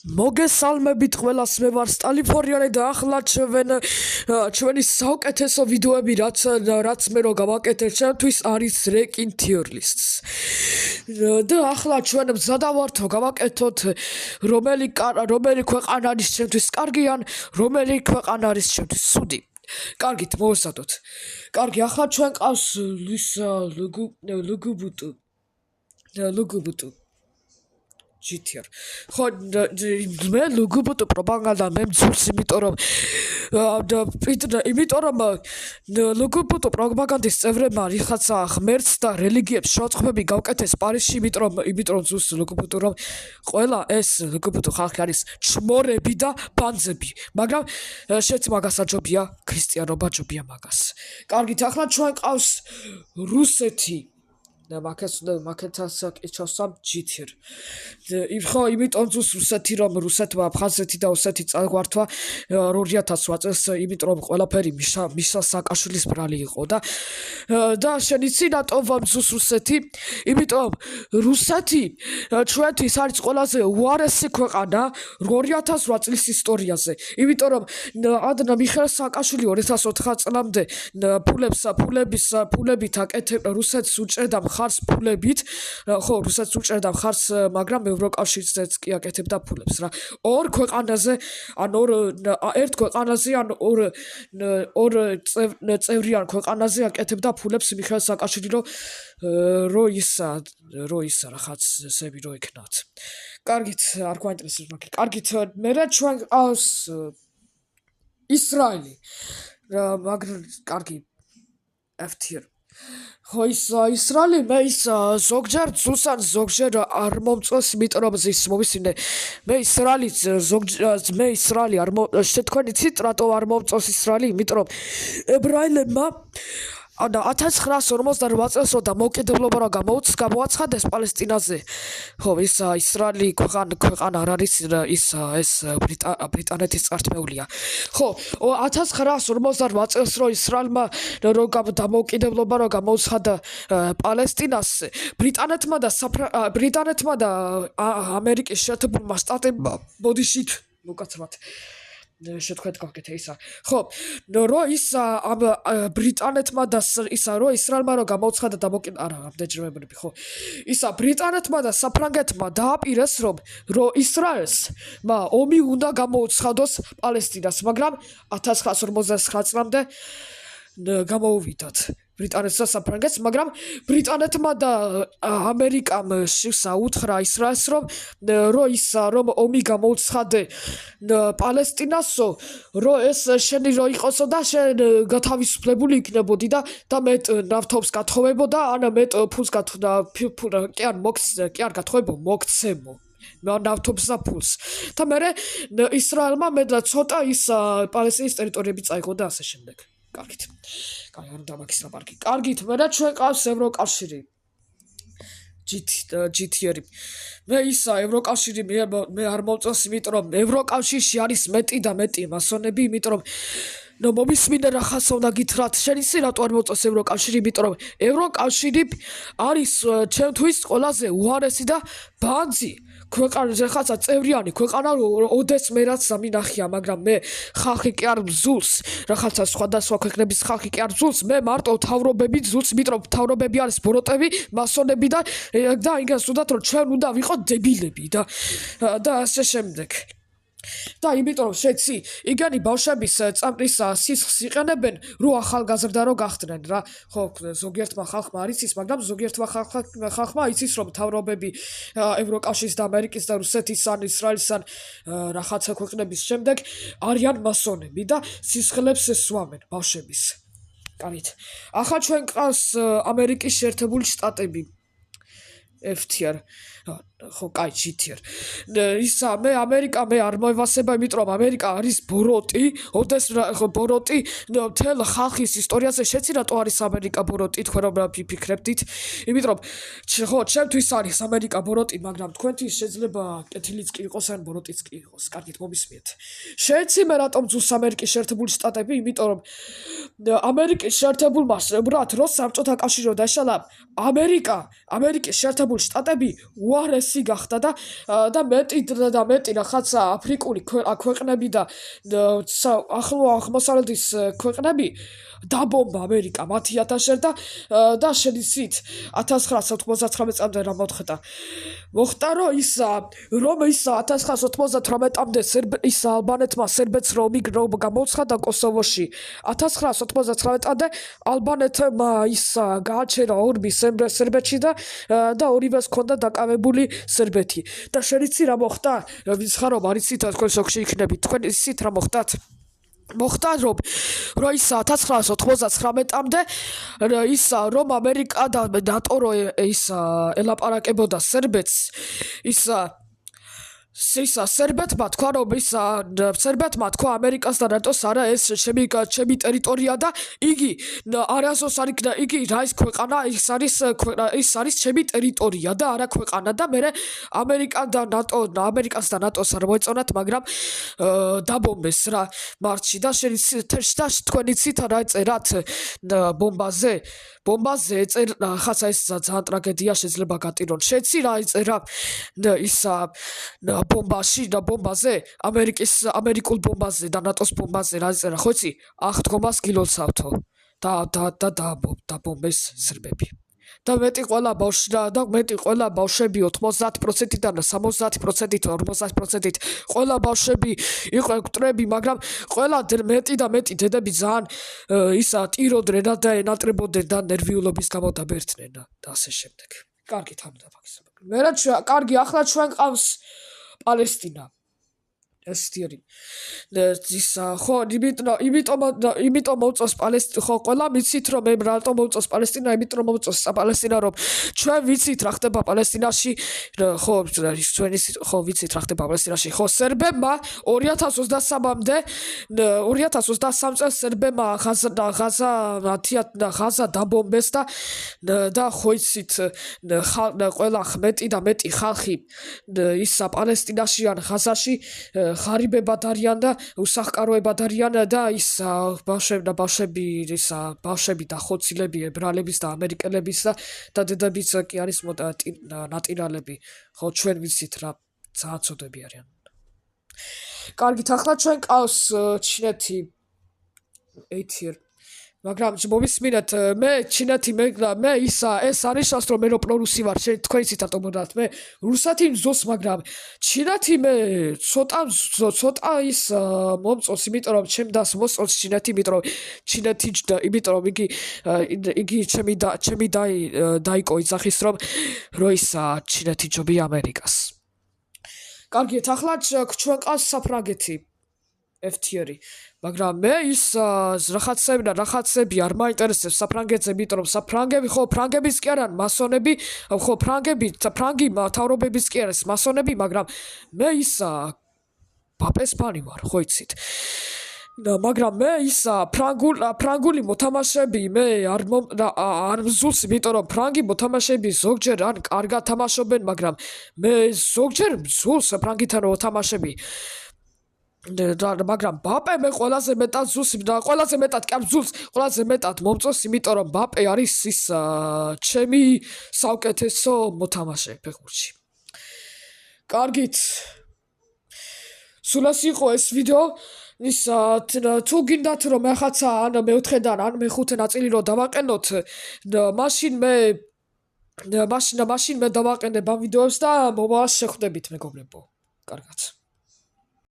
მოგესალმებით ყველას, მე ვარ სტალიფორიანი და ახლა ჩვენი საუკეთესო ვიდეოები რაც მე რო გავაკეთებ ჩემთვის არის Ranking Tier Lists. და ახლა ჩვენ მზადავართ გავაკეთოთ რომელი ქვეყანა არის ჩემთვის კარგი ან რომელი ქვეყანა არის ჩემთვის ცუდი. კარგით, მოვესადოთ. კარგი, ახლა ჩვენ ყავს ლუგუბუტუ GTR. ხო, მე ლუგუბუტუ პროპაგანდა მე მძულს, იმიტომ რომ ლუგუბუტუ პროპაგანდის წევრებმა რიხაცა ღმერთს და რელიგიებს შოთხვები გავკეთეს პარიზში, იმიტომ მძულს ლუგუბუტუ, რომ ყველა ეს ლუგუბუტუ ხალხი არის ჩმორები და ბანძები, მაგრამ შეც მაგას აჯობია ქრისტიანობა, ჯობია მაგას. კარგით, ახლა ჩვენ ყავს რუსეთი. და მაკეთას აკეთოსამ GTR. ხო, იმიტომ ზუს რუსეთი, რომ რუსეთმა აფხაზეთი და ოსეთი წაგვართვა 2008 წელს, იმიტომ რომ ყველაფერი მიშა სააკაშვილის ბრალი იყო და შენიცი რატომ ზუს რუსეთი? იმიტომ რუსეთი ჩვენთვის არის ყველაზე უარესი ქვეყანა 2008 წლის ისტორიაზე. იმიტომ რომ მიხეილ სააკაშვილი 2004 წლამდე ფულებით აკეთებდა რუსეთს უჭერდა ხარს ფულებით, ხო, რუსეთს უჭერდა ხარს, მაგრამ ევროკავშირზეც კი აკეთებდა ფულებს რა. ორ ქვეყანაზე, ან ერთ ქვეყანაზე, ან ორ წევრიან ქვეყანაზე აკეთებდა ფულებს მიხეილ სააკაშვილი, რო ისა რაღაცები რო ეკნათ. კარგით, არ გვაინტერესებს მაგ. კარგით, მერე ჩვენ ყავს ისრაელი. მაგრამ კარგი F-tier. ხო, ისრაელი მე ზოგჯერ ძულსან ზოგჯერ არ მომწონს, იმიტომ რომ ის მომისმინე მე ისრაელი არ თქვენ იცით რატო არ მომწონს ისრაელი? იმიტომ რომ ებრაელებმა 1948 წელს და მოკიდებლობა რა გამოაცხადეს პალესტინაზე. ხო, ის ისრაელი ქვეყანა არ არის, ეს ბრიტანეთის წართმეულია. ხო, 1948 წელს რო ისრაელმა დამოუკიდებლობა რა გამოაცხადა პალესტინას, ბრიტანეთმა და ამერიკის შეერთებულმა შტატებმა ბოდიშით მოკაცრად შეთქვეთ გავკეთე ისა. ხო, რო ის ბრიტანეთმა და რო ისრაელმა რო გამოაცხადა დამოუკიდებლობები, ხო. ისა ბრიტანეთმა და საფრანგეთმა დააპირეს, რომ ისრაელს ომი უნდა გამოუცხადოს პალესტინას, მაგრამ 1949 წლამდე გამოუვიდათ ბრიტანეთს და საფრანგეთს, მაგრამ ბრიტანეთმა და ამერიკამ უთხრა ისრაელს, რომ ომი გამოუცხადე პალესტინასო, რომ ეს შენი რო იყოსო და შენ გათავისუფლებული იქნებოდი და მეტ ნავთობს გათხოვებოდა, ან მეტ ფულს კი არ გათხოვებო, მოგცემო ნავთობს და ფულს. და მერე ისრაელმა ცოტა ის პალესტინის ტერიტორიები წაიღო და ასე შემდეგ. კარგით. კაი, არ დამაქის ლაპარაკი. კარგით, მერე ჩვენ ყავს ევროკავშირი. GTR. მე ევროკავშირი მე არ მომწონს, იმიტომ რომ ევროკავშირში არის მეტი და მეტი მასონები, იმიტომ რომ მომისმინე რაღაცა უნდა გითხრათ, შენ ისი რატო არ მომწონს ევროკავშირი? იმიტომ რომ ევროკავშირი არის ჩემთვის ყველაზე უარესი და ბანძი ქვეყანა, რაღაცა წევრიანი ქვეყანა, ოდეს მე რაც სამინახია, მაგრამ მე ხალხი კი არ მზულს, რაღაცა სხვადასხვა ქვეყნების ხალხი კი არ მზულს, მე მარტო მთავრობები მზულს, იმიტომ რომ მთავრობები არის ბოროტები, მასონები და იმას უნდათ, რომ ჩვენ უნდა ვიყოთ დებილები და ასე შემდეგ. და იმიტომ რომ შეცი იგანი ბავშვების წამტის სისხლს იყენებენ, რო ახალგაზრდა რო გახდნენ რა. ხო, ზოგიერთმა ხალხმა არ იცის, მაგრამ ზოგიერთმა ხალხმა იცის, რომ მთავრობები ევროკავშირის და ამერიკის და რუსეთის ან ისრაელის ან რაღაცა ქვეყნების შემდეგ არიან მასონები და სისხლებს სვამენ ბავშვების. კარგით. ახლა ჩვენ ყავს ამერიკის შეერთებული შტატები. F-tier. ხო, კაი, GTR. მე ამერიკა არ მოვასება, იმიტომ რომ ამერიკა არის ბოროტი, ბოროტი მთელ ხალხის ისტორიაზე. შეცი რატო არის ამერიკა ბოროტი, თქვენ რომ ფიქრებდით? იმიტომ რომ ხო, ჩემთვის არის ამერიკა ბოროტი, მაგრამ თქვენთვის შეიძლება კეთილიც კი იყოს, ან ბოროტიც კი იყოს. კარგით, მომისმენთ. შეცი მე რატომ ძუს ამერიკის შეერთებული შტატები? იმიტომ რომ ამერიკის შეერთებულმა უბრალოდ რო საბჭოთა კავშირი დაიშალა, ამერიკის შეერთებული შტატები უარესი გახდა და მეტი რაღაცა აფრიკული ქვეყნები და ახლო აღმოსავლეთის ქვეყნები დაბომბა ამერიკა მათი ათაშერ და შეიცით 1999 წამდე რა მოხდა რომ ის 1998-მდე ალბანეთმა სერბეთს რომ გამოცხადა კოსოვოში 1999-მდე ალბანეთმა გააჩერა ორმი სერბეთში და ორივეს ჰქონდა დაკავებული სერბეთი და შეიცი რა მოხდა ვინც ხარო არიცით თქვენ სოქში იქნებით თქვენ იცით რა მოხდა რომ ის 1999-მდე რომ ამერიკა და ნატო ელაპარაკებოდა სერბეთს სერბეთმა თქვა რომ სერბეთმა თქვა ამერიკას და ნატოს არა ეს ჩემი ტერიტორია და იგი არასოს არ იქნა იგი რა ის ქვეყანა ის არის ჩემი ტერიტორია და არა ქვეყანა და მე ამერიკას და ნატოს არ მოეწონათ მაგრამ დაბომბეს რა მარტში და თქვენ იცით რა წერათ ბომბაზე ხაცა ეს ძალიან ტრაგედია შეიძლება გატირონ შეცი რა იწერა ბომბაზე ამერიკულ ბომბაზე და ნატოს ბომბაზე რა იწერა ხო იცი აღდგომას გილოცავთო და დაბომბეს სერბები და მეტი ყველა ბავშვები 90%-დან 70%-ით 50%-ით ყველა ბავშვები იყვნენ მკვდრები მაგრამ ყველა მეტი დედები ძალიან ტიროდნენ და ენატრებოდნენ და ნერვიულობის გამო დაბერდნენ და ასე შემდეგ კარგი თამდა კარგი ახლა ჩვენ ყავს პალესტინა ესტიერი ხო იმიტომ მოვწოს პალესტინა ხო ყველა ვიცით რომ მე რატომ მოვწოს პალესტინა იმიტომ რომ მოვწოს პალესტინა რომ ჩვენ ვიცით რა ხდება პალესტინაში ხო ხო ვიცით რა ხდება პალესტინაში ხო სერბებმა 2023 წელს სერბებმა ღაზა დაბომბეს და ხო იცით ყველა მეტი ხალხი პალესტინაში ან ღაზაში ღარიბებად არიან და უსახკაროებად არიან და ბავშვები და ხოცილები ებრაელების და ამერიკელების და დედებიც კი არის ნატირალები ხო ჩვენ ვიცით რა ძალიან ცოდები არიან კარგით ახლა ჩვენ ყავს ჩინეთი მაგრამ მოვისმინეთ მე ჩინეთი მე ეს არის რომ მე რო პრორუსი ვარ თქვენ იცით რატომ მოდათ მე რუსეთი მძოს მაგრამ ჩინეთი მე ცოტა მომწონს იმიტომ რომ ჩემ დას მოსწონს ჩინეთი იმიტომ რომ იგი ჩემი დაიკო იძახის რომ ჩინეთი ჯობია ამერიკას კარგით ახლა ჩვენ ყავს საფრანგეთი FTR მაგრამ მე რაღაცები არ მაინტერესებს საფრანგეთზე, იმიტომ რომ ფრანგებიც კი არიან მასონები, ხო ფრანგი მთავრობებიც კი არის მასონები, მაგრამ მე პაპეს ფანი ვარ, ხო იცით. მაგრამ მე ფრანგული მოთამაშეები მე არ მზულს, იმიტომ რომ ფრანგი მოთამაშეები ზოგჯერ ან კარგად თამაშობენ, მაგრამ მე ზოგჯერ მზულს ფრანგითან მოთამაშეები. მაგრამ ბაპე მე ყველაზე მეტად ზუსტ და ყველაზე მეტად კი არ ზუსტ ყველაზე მეტად მომწონს იმიტომ რომ ბაპე არის ის ჩემი საუკეთესო მოთამაშე ფეხბურთში. კარგით. სულ ეს იყო ეს ვიდეო. თუ გინდათ რომ ახაცა ან მეოთხედან ან მეხუთე ნაწილი რომ დავაყენოთ მაშინ მე დავაყენებ ამ ვიდეოს და მომავალს შეხვდებით მეგობრებო. კარგად.